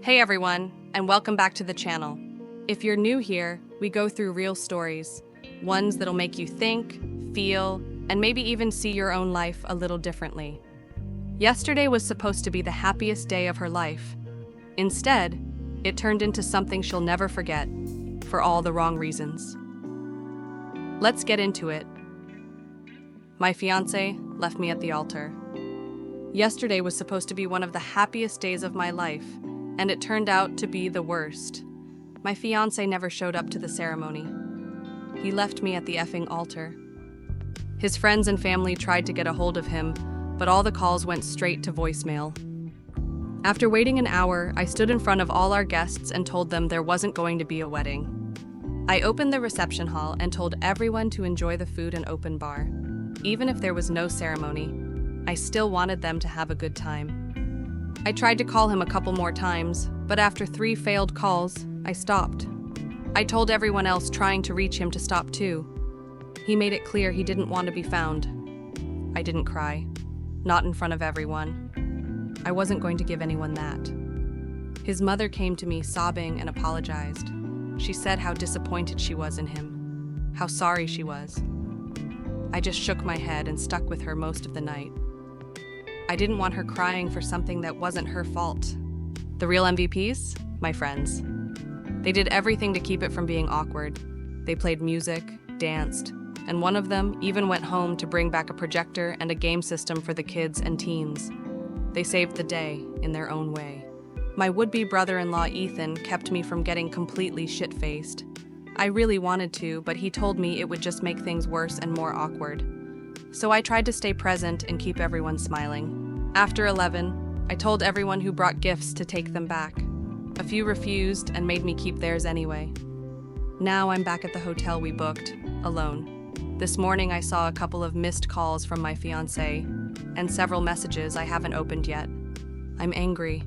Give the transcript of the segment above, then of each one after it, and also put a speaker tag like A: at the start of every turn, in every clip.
A: Hey everyone, and welcome back to the channel. If you're new here, we go through real stories, ones that'll make you think, feel, and maybe even see your own life a little differently. Yesterday was supposed to be the happiest day of her life. Instead, it turned into something she'll never forget, for all the wrong reasons. Let's get into it. My fiancé left me at the altar. Yesterday was supposed to be one of the happiest days of my life, and it turned out to be the worst. My fiancé never showed up to the ceremony. He left me at the effing altar. His friends and family tried to get a hold of him, but all the calls went straight to voicemail. After waiting an hour, I stood in front of all our guests and told them there wasn't going to be a wedding. I opened the reception hall and told everyone to enjoy the food and open bar. Even if there was no ceremony, I still wanted them to have a good time. I tried to call him a couple more times, but after 3 failed calls, I stopped. I told everyone else trying to reach him to stop too. He made it clear he didn't want to be found. I didn't cry. Not in front of everyone. I wasn't going to give anyone that. His mother came to me sobbing and apologized. She said how disappointed she was in him, how sorry she was. I just shook my head and stuck with her most of the night. I didn't want her crying for something that wasn't her fault. The real MVPs? My friends. They did everything to keep it from being awkward. They played music, danced, and one of them even went home to bring back a projector and a game system for the kids and teens. They saved the day in their own way. My would-be brother-in-law Ethan kept me from getting completely shit-faced. I really wanted to, but he told me it would just make things worse and more awkward. So I tried to stay present and keep everyone smiling. After 11, I told everyone who brought gifts to take them back. A few refused and made me keep theirs anyway. Now I'm back at the hotel we booked, alone. This morning I saw a couple of missed calls from my fiancé and several messages I haven't opened yet. I'm angry.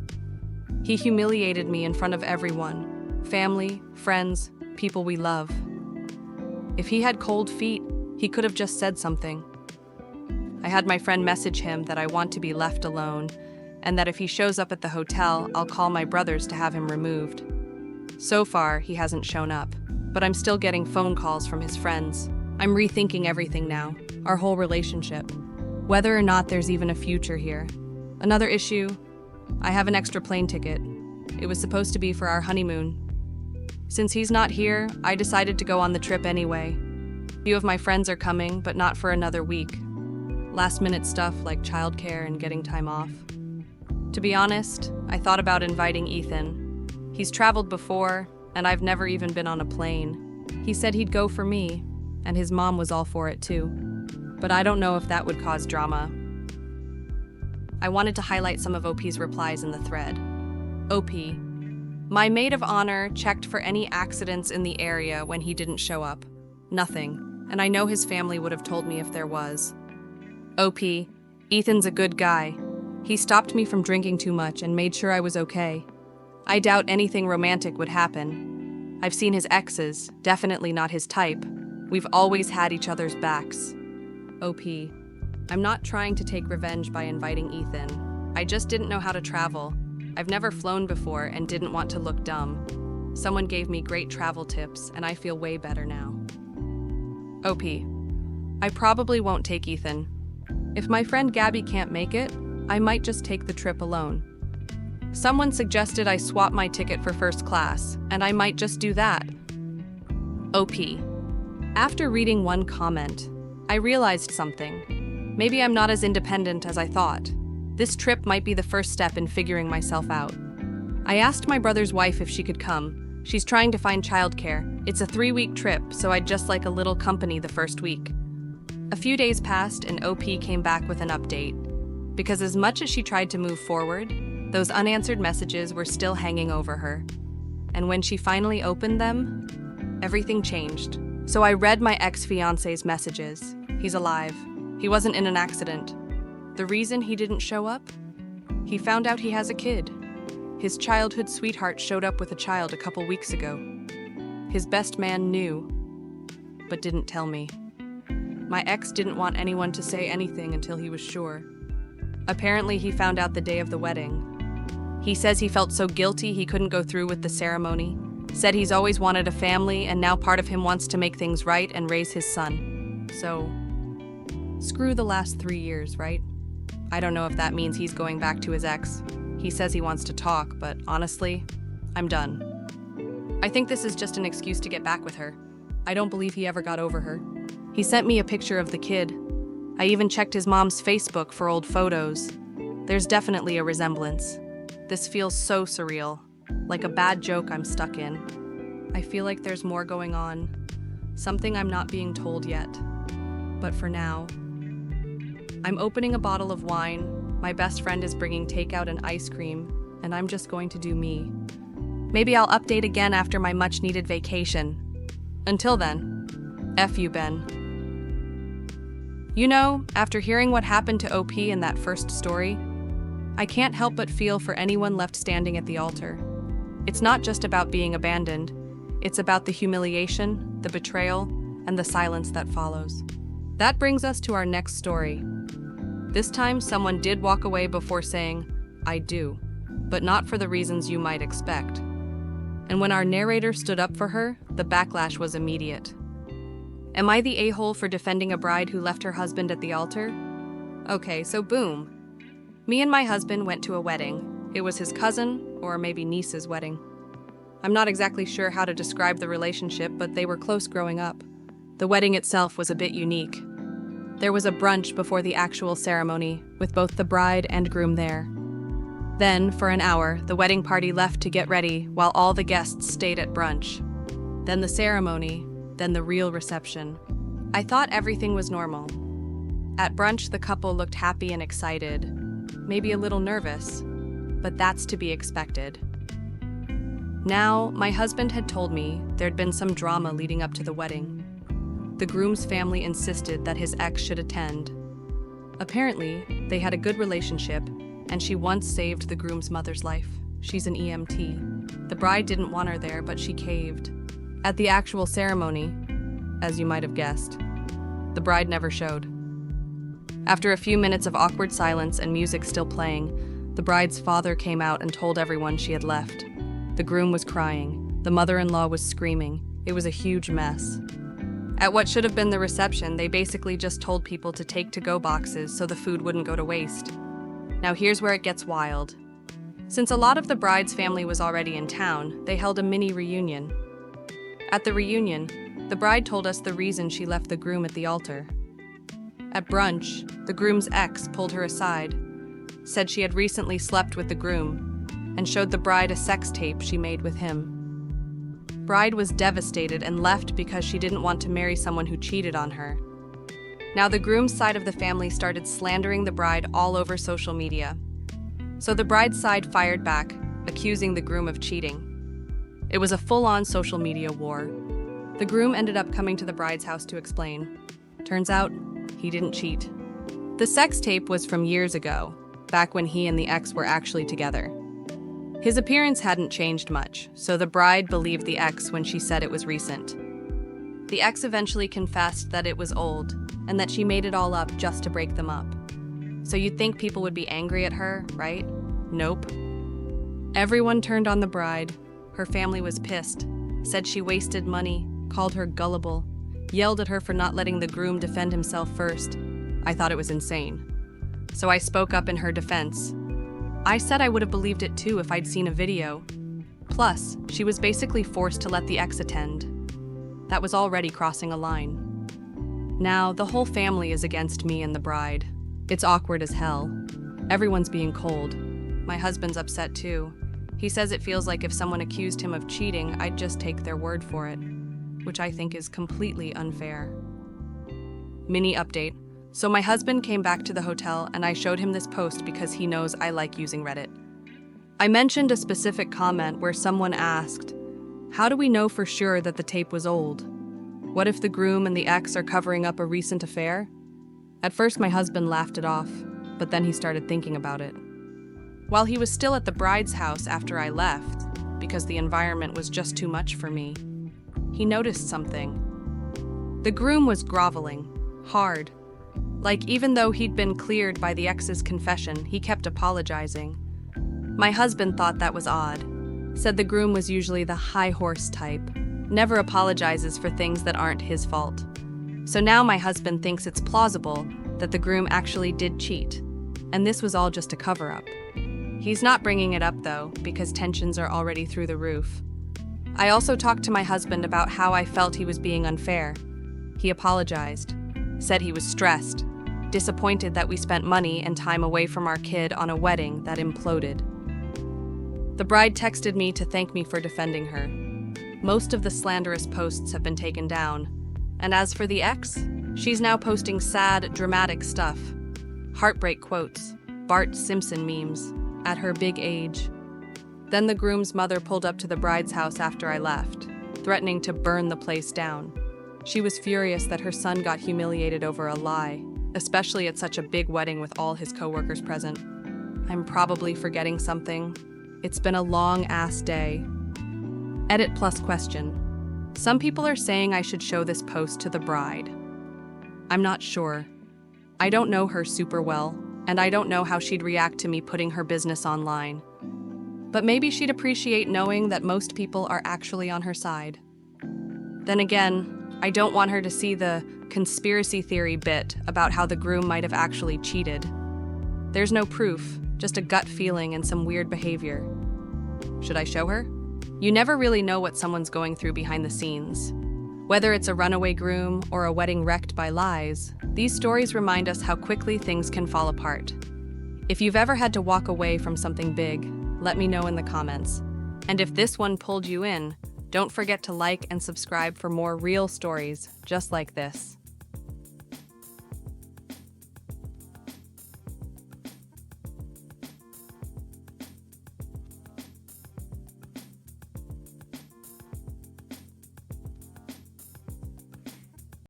A: He humiliated me in front of everyone, family, friends, people we love. If he had cold feet, he could have just said something. I had my friend message him that I want to be left alone, and that if he shows up at the hotel, I'll call my brothers to have him removed. So far, he hasn't shown up, but I'm still getting phone calls from his friends. I'm rethinking everything now, our whole relationship, whether or not there's even a future here. Another issue, I have an extra plane ticket. It was supposed to be for our honeymoon. Since he's not here, I decided to go on the trip anyway. A few of my friends are coming, but not for another week. Last-minute stuff like childcare and getting time off. To be honest, I thought about inviting Ethan. He's traveled before, and I've never even been on a plane. He said he'd go for me, and his mom was all for it too. But I don't know if that would cause drama. I wanted to highlight some of OP's replies in the thread. OP, my maid of honor checked for any accidents in the area when he didn't show up. Nothing, and I know his family would have told me if there was. OP, Ethan's a good guy. He stopped me from drinking too much and made sure I was okay. I doubt anything romantic would happen. I've seen his exes, definitely not his type. We've always had each other's backs. OP, I'm not trying to take revenge by inviting Ethan. I just didn't know how to travel. I've never flown before and didn't want to look dumb. Someone gave me great travel tips and I feel way better now. OP, I probably won't take Ethan. If my friend Gabby can't make it, I might just take the trip alone. Someone suggested I swap my ticket for first class, and I might just do that. OP. After reading one comment, I realized something. Maybe I'm not as independent as I thought. This trip might be the first step in figuring myself out. I asked my brother's wife if she could come. She's trying to find childcare. It's a 3-week trip, so I'd just like a little company the first week. A few days passed and OP came back with an update. Because as much as she tried to move forward, those unanswered messages were still hanging over her. And when she finally opened them, everything changed. So I read my ex-fiancé's messages. He's alive. He wasn't in an accident. The reason he didn't show up? He found out he has a kid. His childhood sweetheart showed up with a child a couple weeks ago. His best man knew, but didn't tell me. My ex didn't want anyone to say anything until he was sure. Apparently, he found out the day of the wedding. He says he felt so guilty he couldn't go through with the ceremony. Said he's always wanted a family, and now part of him wants to make things right and raise his son. So, screw the last 3 years, right? I don't know if that means he's going back to his ex. He says he wants to talk, but honestly, I'm done. I think this is just an excuse to get back with her. I don't believe he ever got over her. He sent me a picture of the kid. I even checked his mom's Facebook for old photos. There's definitely a resemblance. This feels so surreal, like a bad joke I'm stuck in. I feel like there's more going on, something I'm not being told yet. But for now, I'm opening a bottle of wine, my best friend is bringing takeout and ice cream, and I'm just going to do me. Maybe I'll update again after my much-needed vacation. Until then, F you, Ben. You know, after hearing what happened to OP in that first story, I can't help but feel for anyone left standing at the altar. It's not just about being abandoned, it's about the humiliation, the betrayal, and the silence that follows. That brings us to our next story. This time, someone did walk away before saying, "I do," but not for the reasons you might expect. And when our narrator stood up for her, the backlash was immediate. Am I the a-hole for defending a bride who left her husband at the altar? Okay, so boom. Me and my husband went to a wedding. It was his cousin, or maybe niece's wedding. I'm not exactly sure how to describe the relationship, but they were close growing up. The wedding itself was a bit unique. There was a brunch before the actual ceremony, with both the bride and groom there. Then, for an hour, the wedding party left to get ready while all the guests stayed at brunch. Then the ceremony, then the real reception. I thought everything was normal. At brunch, the couple looked happy and excited, maybe a little nervous, but that's to be expected. Now, my husband had told me there'd been some drama leading up to the wedding. The groom's family insisted that his ex should attend. Apparently, they had a good relationship, and she once saved the groom's mother's life. She's an EMT. The bride didn't want her there, but she caved. At the actual ceremony, as you might have guessed, the bride never showed. After a few minutes of awkward silence and music still playing, the bride's father came out and told everyone she had left. The groom was crying. The mother-in-law was screaming. It was a huge mess. At what should have been the reception, they basically just told people to take to-go boxes so the food wouldn't go to waste. Now here's where it gets wild. Since a lot of the bride's family was already in town, they held a mini reunion. At the reunion, the bride told us the reason she left the groom at the altar. At brunch, the groom's ex pulled her aside, said she had recently slept with the groom, and showed the bride a sex tape she made with him. Bride was devastated and left because she didn't want to marry someone who cheated on her. Now the groom's side of the family started slandering the bride all over social media. So the bride's side fired back, accusing the groom of cheating. It was a full-on social media war. The groom ended up coming to the bride's house to explain. Turns out, he didn't cheat. The sex tape was from years ago, back when he and the ex were actually together. His appearance hadn't changed much, so the bride believed the ex when she said it was recent. The ex eventually confessed that it was old, and that she made it all up just to break them up. So you'd think people would be angry at her, right? Nope. Everyone turned on the bride. Her family was pissed, said she wasted money, called her gullible, yelled at her for not letting the groom defend himself first. I thought it was insane. So I spoke up in her defense. I said I would have believed it too if I'd seen a video. Plus, she was basically forced to let the ex attend. That was already crossing a line. Now, the whole family is against me and the bride. It's awkward as hell. Everyone's being cold. My husband's upset too. He says it feels like if someone accused him of cheating, I'd just take their word for it, which I think is completely unfair. Mini update. So my husband came back to the hotel and I showed him this post because he knows I like using Reddit. I mentioned a specific comment where someone asked, "How do we know for sure that the tape was old? What if the groom and the ex are covering up a recent affair?" At first my husband laughed it off, but then he started thinking about it. While he was still at the bride's house after I left, because the environment was just too much for me, he noticed something. The groom was groveling, hard. Like even though he'd been cleared by the ex's confession, he kept apologizing. My husband thought that was odd, said the groom was usually the high horse type, never apologizes for things that aren't his fault. So now my husband thinks it's plausible that the groom actually did cheat, and this was all just a cover-up. He's not bringing it up though, because tensions are already through the roof. I also talked to my husband about how I felt he was being unfair. He apologized, said he was stressed, disappointed that we spent money and time away from our kid on a wedding that imploded. The bride texted me to thank me for defending her. Most of the slanderous posts have been taken down. And as for the ex, she's now posting sad, dramatic stuff. Heartbreak quotes, Bart Simpson memes, at her big age. Then the groom's mother pulled up to the bride's house after I left, threatening to burn the place down. She was furious that her son got humiliated over a lie, especially at such a big wedding with all his coworkers present. I'm probably forgetting something. It's been a long-ass day. Edit plus question. Some people are saying I should show this post to the bride. I'm not sure. I don't know her super well, and I don't know how she'd react to me putting her business online. But maybe she'd appreciate knowing that most people are actually on her side. Then again, I don't want her to see the conspiracy theory bit about how the groom might have actually cheated. There's no proof, just a gut feeling and some weird behavior. Should I show her? You never really know what someone's going through behind the scenes. Whether it's a runaway groom or a wedding wrecked by lies, these stories remind us how quickly things can fall apart. If you've ever had to walk away from something big, let me know in the comments. And if this one pulled you in, don't forget to like and subscribe for more real stories just like this.